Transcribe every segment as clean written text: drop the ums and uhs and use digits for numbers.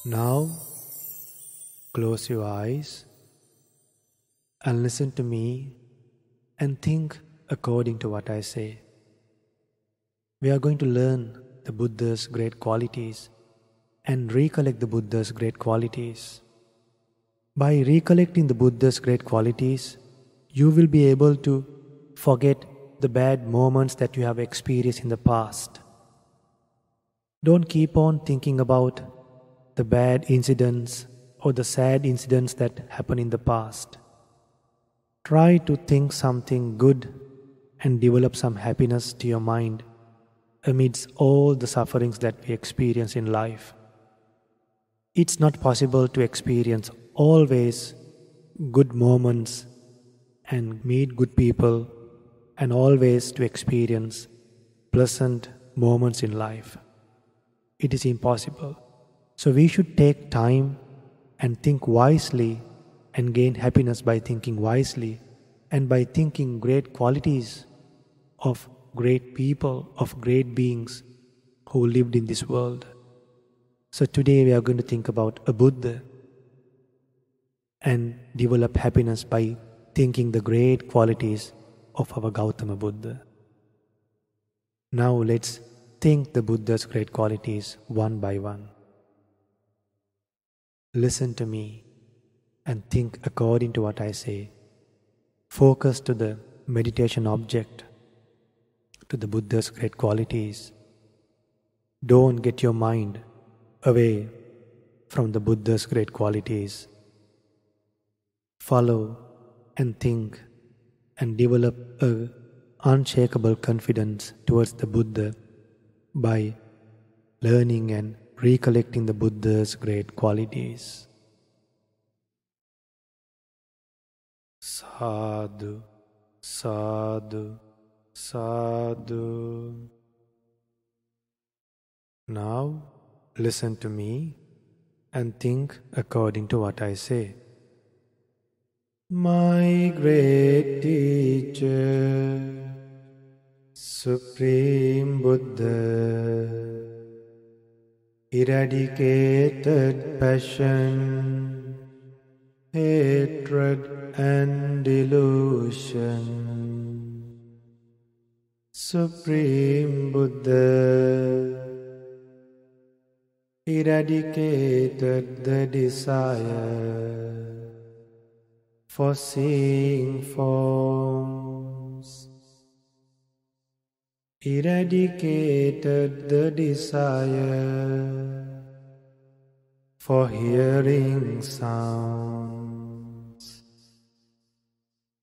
Now, close your eyes and listen to me and think according to what I say. We are going to learn the Buddha's great qualities and recollect the Buddha's great qualities. By recollecting the Buddha's great qualities, you will be able to forget the bad moments that you have experienced in the past. Don't keep on thinking about the bad incidents or the sad incidents that happened in the past. Try to think something good and develop some happiness to your mind amidst all the sufferings that we experience in life. It's not possible to experience always good moments and meet good people and always to experience pleasant moments in life. It is impossible. So we should take time and think wisely and gain happiness by thinking wisely and by thinking great qualities of great people, of great beings who lived in this world. So today we are going to think about a Buddha and develop happiness by thinking the great qualities of our Gautama Buddha. Now let's think the Buddha's great qualities one by one. Listen to me and think according to what I say. Focus to the meditation object, to the Buddha's great qualities. Don't get your mind away from the Buddha's great qualities. Follow and think and develop an unshakable confidence towards the Buddha by learning and recollecting the Buddha's great qualities. Sadhu, sadhu, sadhu. Now listen to me and think according to what I say. My great teacher, Supreme Buddha, eradicated passion, hatred and delusion. Supreme Buddha eradicated the desire for seeing forms, eradicated the desire for hearing sounds,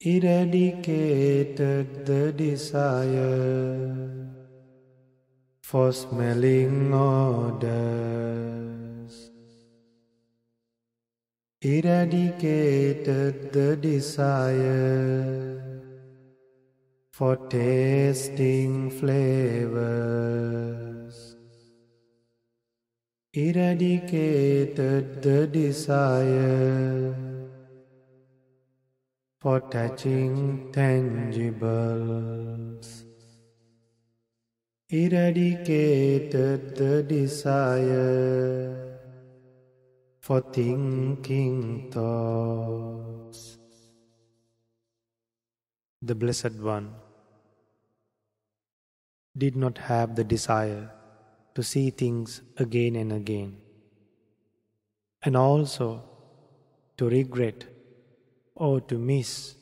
eradicated the desire for smelling odors, eradicated the desire for tasting flavors, eradicated the desire for touching tangibles, eradicated the desire for thinking thoughts. The Blessed One did not have the desire to see things again and again, and also to regret or to miss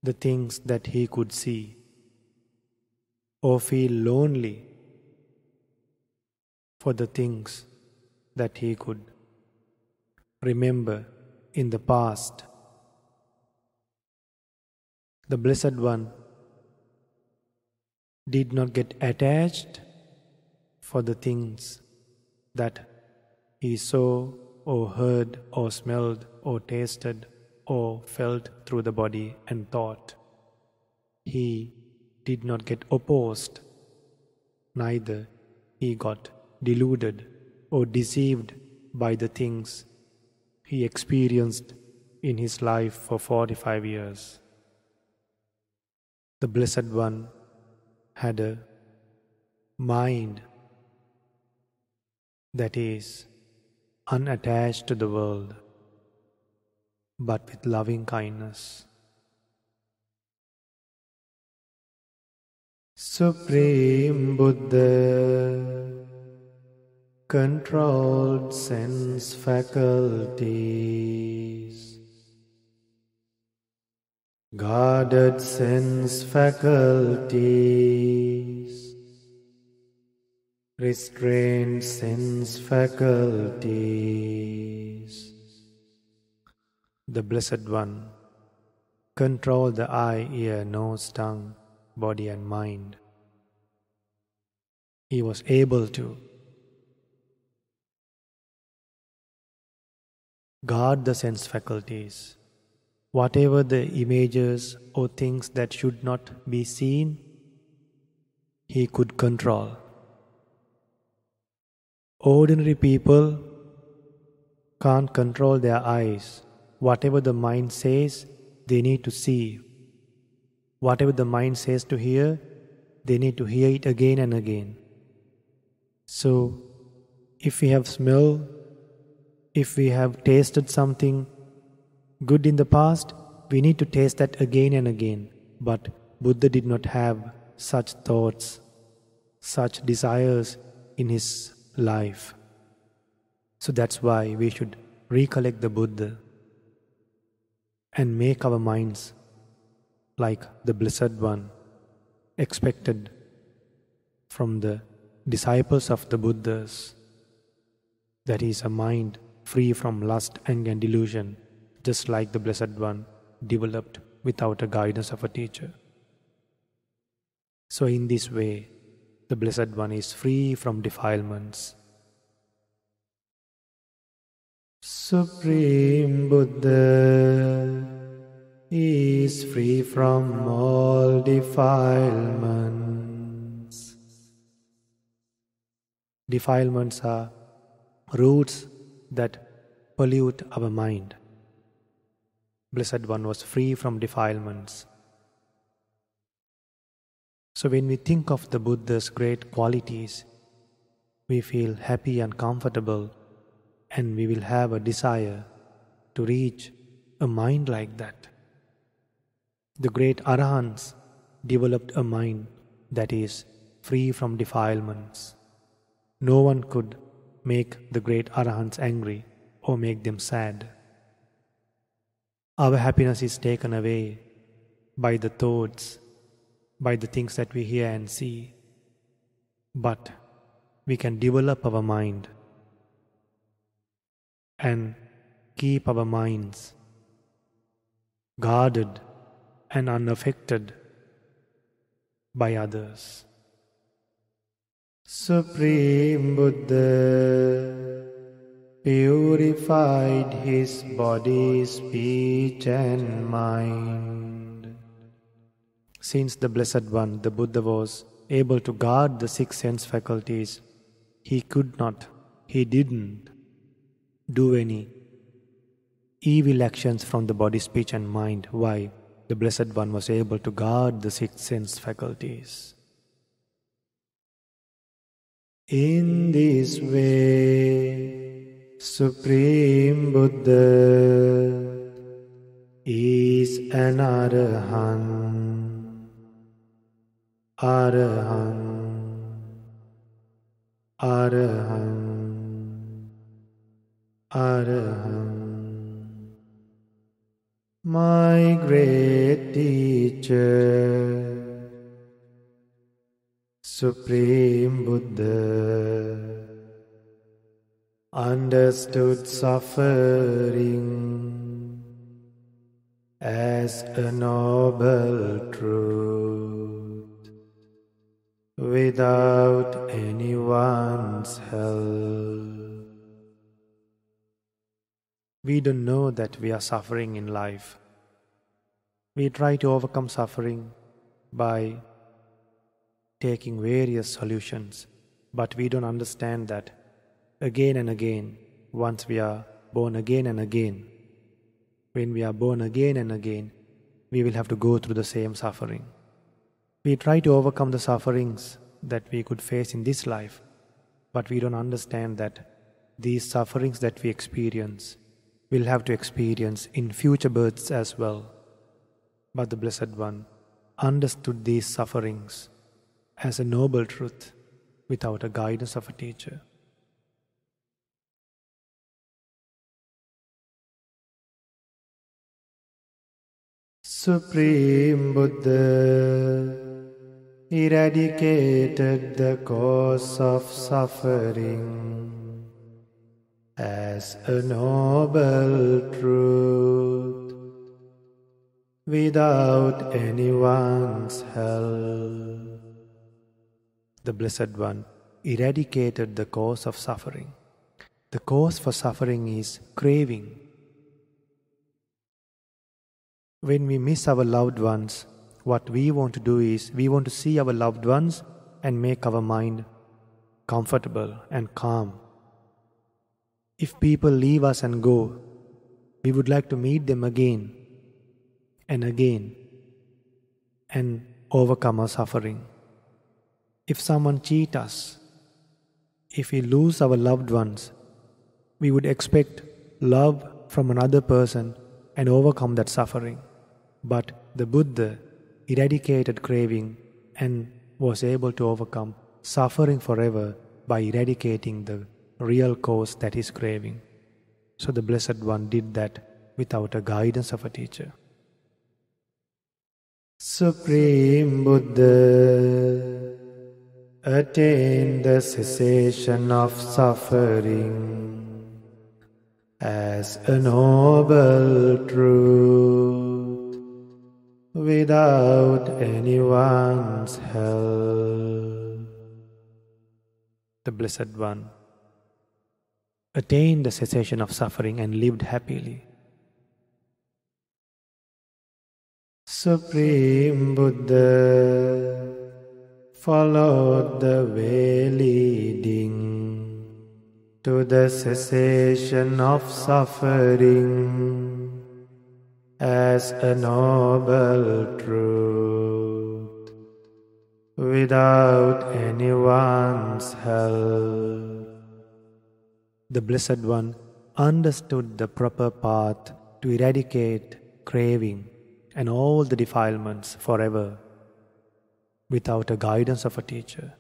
the things that he could see, or feel lonely for the things that he could remember in the past. The Blessed One did not get attached for the things that he saw or heard or smelled or tasted or felt through the body and thought. He did not get opposed, neither he got deluded or deceived by the things he experienced in his life for 45 years. The Blessed One had a mind that is unattached to the world, but with loving kindness. Supreme Buddha controlled sense faculties, guarded sense faculties, restrained sense faculties. The Blessed One controlled the eye, ear, nose, tongue, body and mind. He was able to guard the sense faculties. Whatever the images or things that should not be seen, he could control. Ordinary people can't control their eyes. Whatever the mind says, they need to see. Whatever the mind says to hear, they need to hear it again and again. So, if we have smelled, if we have tasted something good in the past, we need to taste that again and again. But Buddha did not have such thoughts, such desires in his life. So that's why we should recollect the Buddha and make our minds like the Blessed One expected from the disciples of the Buddhas. That is a mind free from lust, anger and delusion, just like the Blessed One developed without a guidance of a teacher. So in this way, the Blessed One is free from defilements. Supreme Buddha is free from all defilements. Defilements are roots that pollute our mind. Blessed One was free from defilements. So when we think of the Buddha's great qualities, we feel happy and comfortable, and we will have a desire to reach a mind like that. The great Arahants developed a mind that is free from defilements. No one could make the great Arahants angry or make them sad. Our happiness is taken away by the thoughts, by the things that we hear and see. But we can develop our mind and keep our minds guarded and unaffected by others. Supreme Buddha purified his body, speech and mind. Since the Blessed One, the Buddha, was able to guard the 6 sense faculties, he didn't do any evil actions from the body, speech and mind. Why? The Blessed One was able to guard the 6 sense faculties. In this way, Supreme Buddha is an Arahant. Arahant. Arahant. Arahant. My great teacher, Supreme Buddha, understood suffering as a noble truth without anyone's help. We don't know that we are suffering in life. We try to overcome suffering by taking various solutions, but we don't understand that again and again, once we are born again and again, when we are born again and again, we will have to go through the same suffering. We try to overcome the sufferings that we could face in this life, but we don't understand that these sufferings that we experience, we'll have to experience in future births as well. But the Blessed One understood these sufferings as a noble truth without a guidance of a teacher. Supreme Buddha eradicated the cause of suffering as a noble truth without anyone's help. The Blessed One eradicated the cause of suffering. The cause for suffering is craving. When we miss our loved ones, what we want to do is, we want to see our loved ones and make our mind comfortable and calm. If people leave us and go, we would like to meet them again and again and overcome our suffering. If someone cheats us, if we lose our loved ones, we would expect love from another person and overcome that suffering. But the Buddha eradicated craving and was able to overcome suffering forever by eradicating the real cause, that is craving. So the Blessed One did that without a guidance of a teacher. Supreme Buddha attained the cessation of suffering as a noble truth without anyone's help. The Blessed One attained the cessation of suffering and lived happily. Supreme Buddha followed the way leading to the cessation of suffering as a noble truth without anyone's help. The Blessed One understood the proper path to eradicate craving and all the defilements forever without a guidance of a teacher.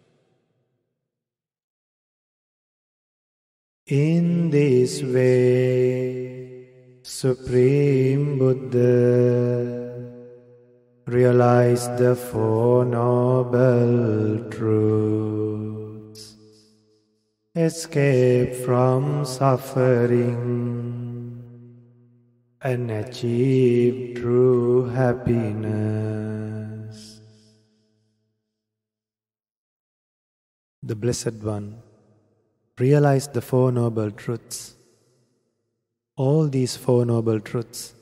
In this way, Supreme Buddha realized the Four Noble Truths, escaped from suffering, and achieved true happiness. The Blessed One realized the Four Noble Truths. All these Four Noble Truths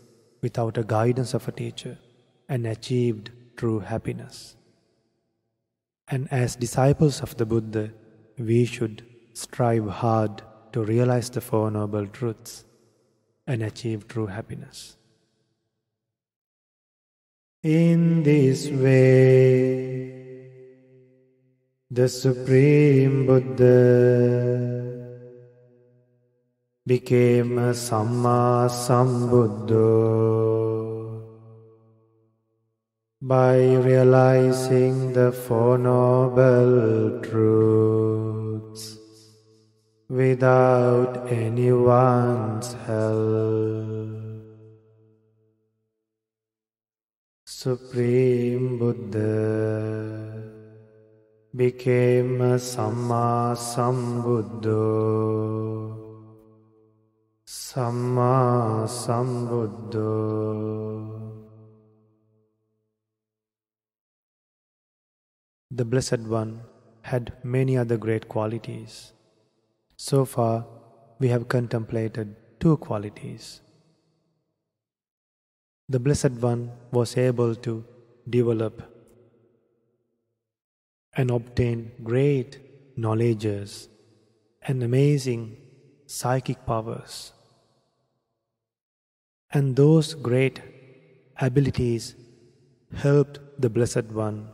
without a guidance of a teacher, and achieved true happiness. And as disciples of the Buddha, we should strive hard to realize the Four Noble Truths and achieve true happiness. In this way, the Supreme Buddha became a Sammā Sambuddho by realizing the Four Noble Truths without anyone's help. Supreme Buddha became a Sammā Sambuddho. Sammā Sambuddho. The Blessed One had many other great qualities. So far, we have contemplated two qualities. The Blessed One was able to develop and obtain great knowledges and amazing psychic powers. And those great abilities helped the Blessed One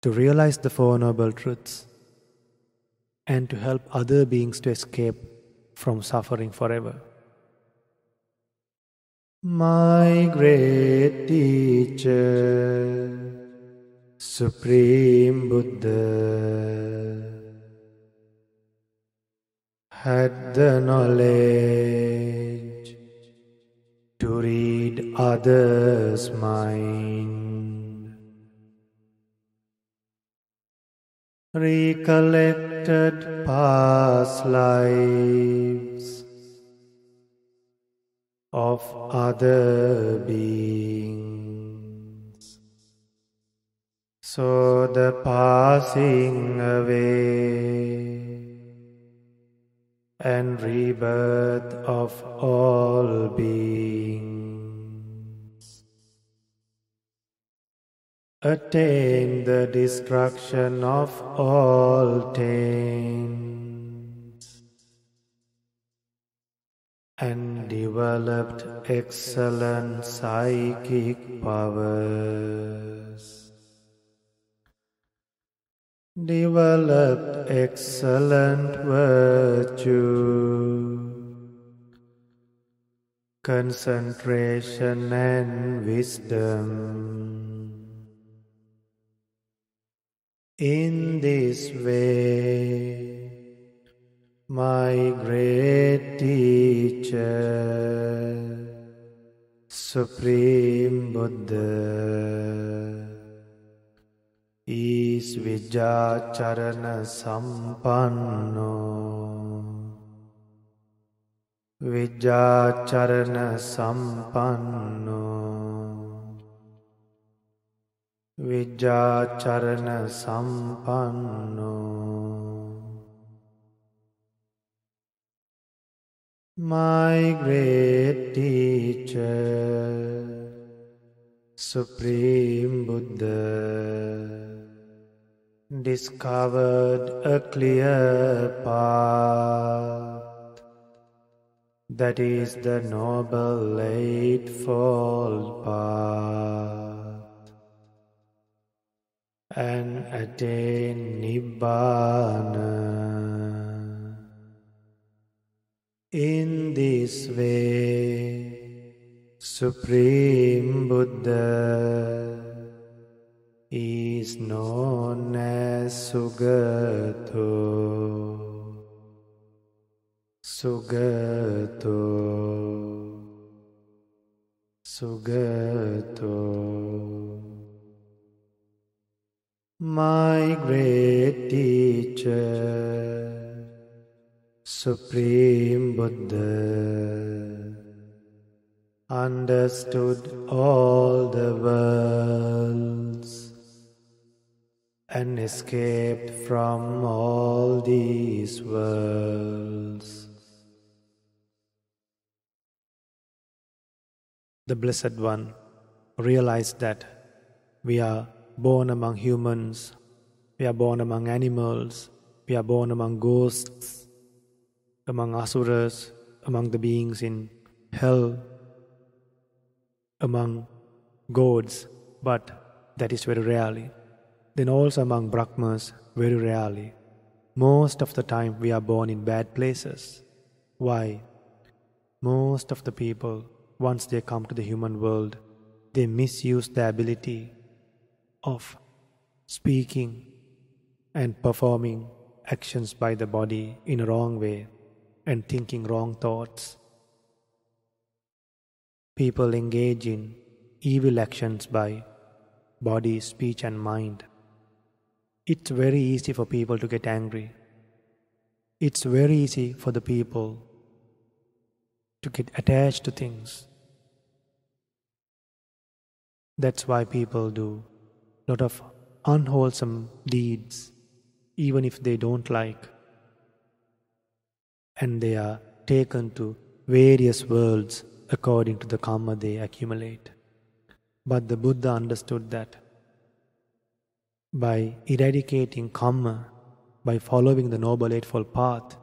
to realize the Four Noble Truths and to help other beings to escape from suffering forever. My great teacher, Supreme Buddha, had the knowledge to read others' mind, recollected past lives of other beings. So the passing away and rebirth of all beings, attain the destruction of all taints, and developed excellent psychic powers, developed excellent virtue, concentration and wisdom. In this way, my great teacher, Supreme Buddha, is Vijacharana Sampanno, Vijacharana Sampanno, Vijacharana Sampanno. My great teacher, Supreme Buddha, discovered a clear path, that is the Noble Eightfold Path, and attained Nibbana. In this way, Supreme Buddha is known as Sugata, Sugata, Sugata. My great teacher, Supreme Buddha, understood all the worlds and escaped from all these worlds. The Blessed One realized that we are born among humans, we are born among animals, we are born among ghosts, among asuras, among the beings in hell, among gods, but that is very rarely. Then also among Brahmas, very rarely. Most of the time we are born in bad places. Why? Most of the people, once they come to the human world, they misuse the ability of speaking and performing actions by the body in a wrong way and thinking wrong thoughts. People engage in evil actions by body, speech and mind. It's very easy for people to get angry. It's very easy for the people to get attached to things. That's why people do a lot of unwholesome deeds, even if they don't like. And they are taken to various worlds according to the karma they accumulate. But the Buddha understood that by eradicating karma, by following the Noble Eightfold Path,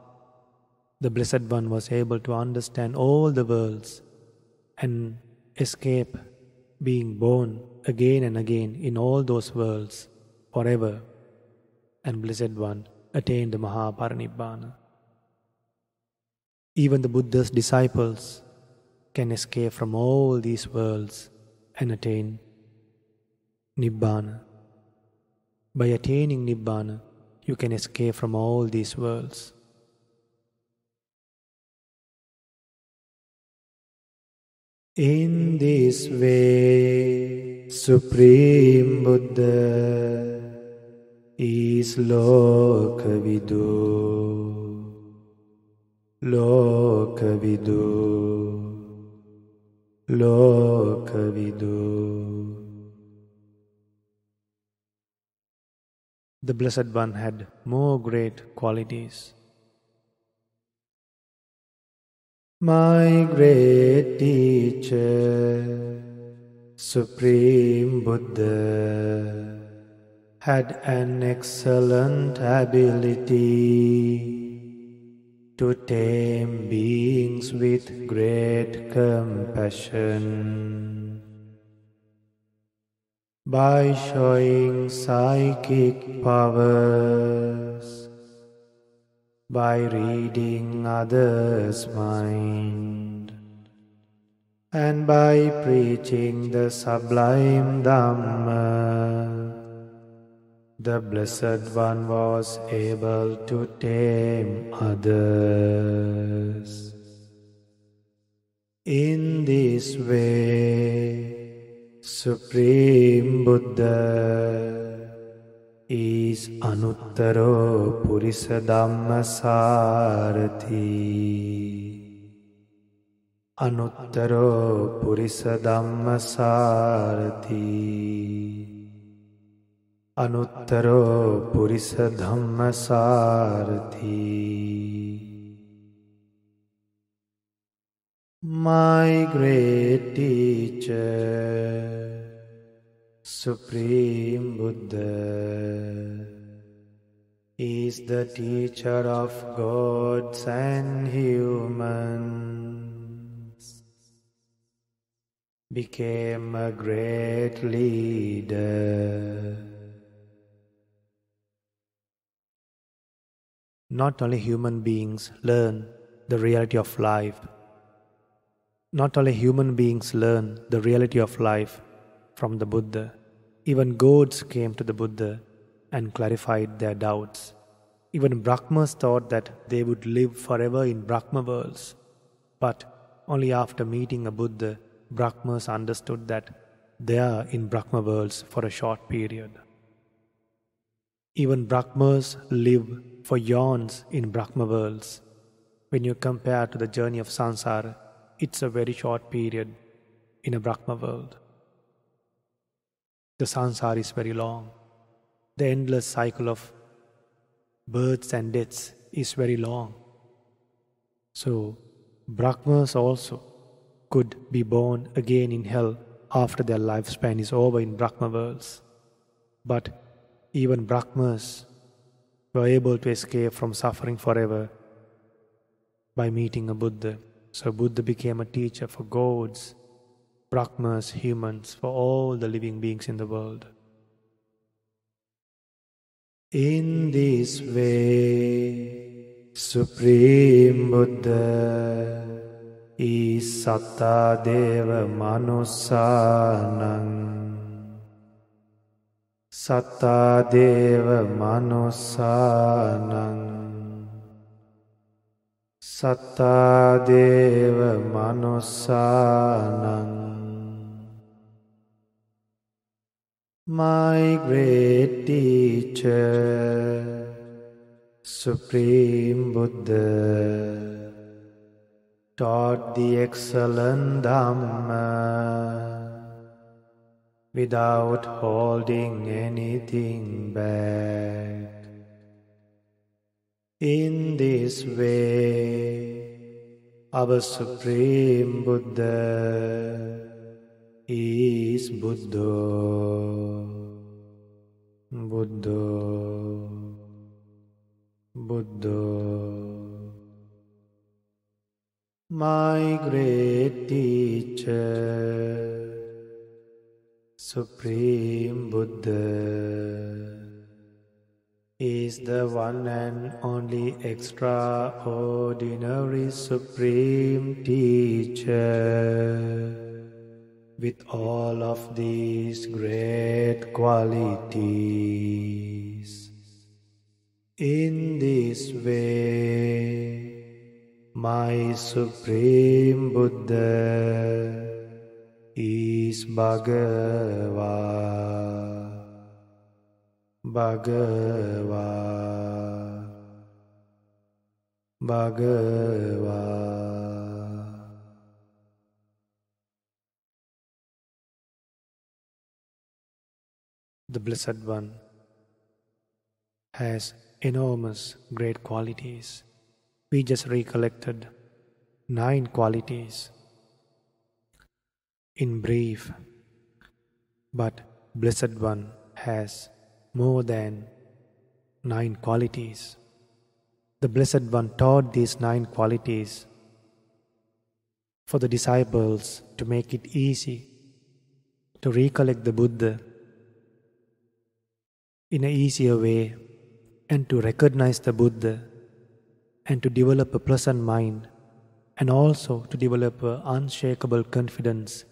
the Blessed One was able to understand all the worlds and escape being born again and again in all those worlds forever. And Blessed One attain the Mahaparinibbana. Even the Buddha's disciples can escape from all these worlds and attain Nibbana. By attaining Nibbana, you can escape from all these worlds. In this way, Supreme Buddha is Lokavidu, Lokavidu, Lokavidu. The Blessed One had more great qualities. My great teacher, Supreme Buddha, had an excellent ability to tame beings with great compassion. By showing psychic powers, by reading others' mind, and by preaching the sublime Dhamma, the Blessed One was able to tame others. In this way, Supreme Buddha is Anuttaro Purisa Dhamma Sarathi. Anuttaro Purisa Dhamma Sarathi. Anuttaro Purisa Dhamma Sarathi. My great teacher, Supreme Buddha, is the teacher of gods and humans, became a great leader. Not only human beings learn the reality of life, not only human beings learn the reality of life from the Buddha, even gods came to the Buddha and clarified their doubts. Even Brahmas thought that they would live forever in Brahma worlds. But only after meeting a Buddha, Brahmas understood that they are in Brahma worlds for a short period. Even Brahmas live for eons in Brahma worlds. When you compare to the journey of samsara, it's a very short period in a Brahma world. The samsara is very long. The endless cycle of births and deaths is very long. So, Brahmas also could be born again in hell after their lifespan is over in Brahma worlds. But even Brahmas were able to escape from suffering forever by meeting a Buddha. So Buddha became a teacher for gods, Brahmas, humans, for all the living beings in the world. In this way, Supreme Buddha is Satta Deva Manussanam. Satta Deva Manussanam. Satta Deva Manussanam. My great teacher, Supreme Buddha, taught the excellent Dhamma without holding anything back. In this way, our Supreme Buddha is Buddho, Buddho, Buddho. My great teacher, Supreme Buddha, is the one and only extraordinary supreme teacher with all of these great qualities. In this way, my Supreme Buddha is Bhagava, Bhagava, Bhagava. The Blessed One has enormous great qualities. We just recollected 9 qualities in brief, but Blessed One has more than 9 qualities. The Blessed One taught these 9 qualities for the disciples to make it easy to recollect the Buddha in an easier way, and to recognize the Buddha, and to develop a pleasant mind, and also to develop an unshakable confidence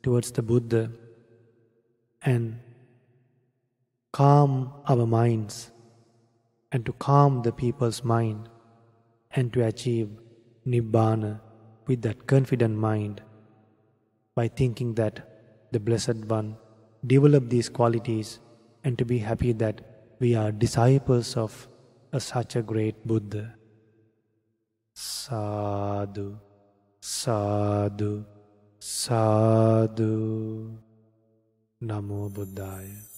towards the Buddha, and calm our minds, and to calm the people's mind, and to achieve Nibbana with that confident mind, by thinking that the Blessed One developed these qualities, and to be happy that we are disciples of such a great Buddha. Sadhu, sadhu, sadhu. Namo Buddhaya.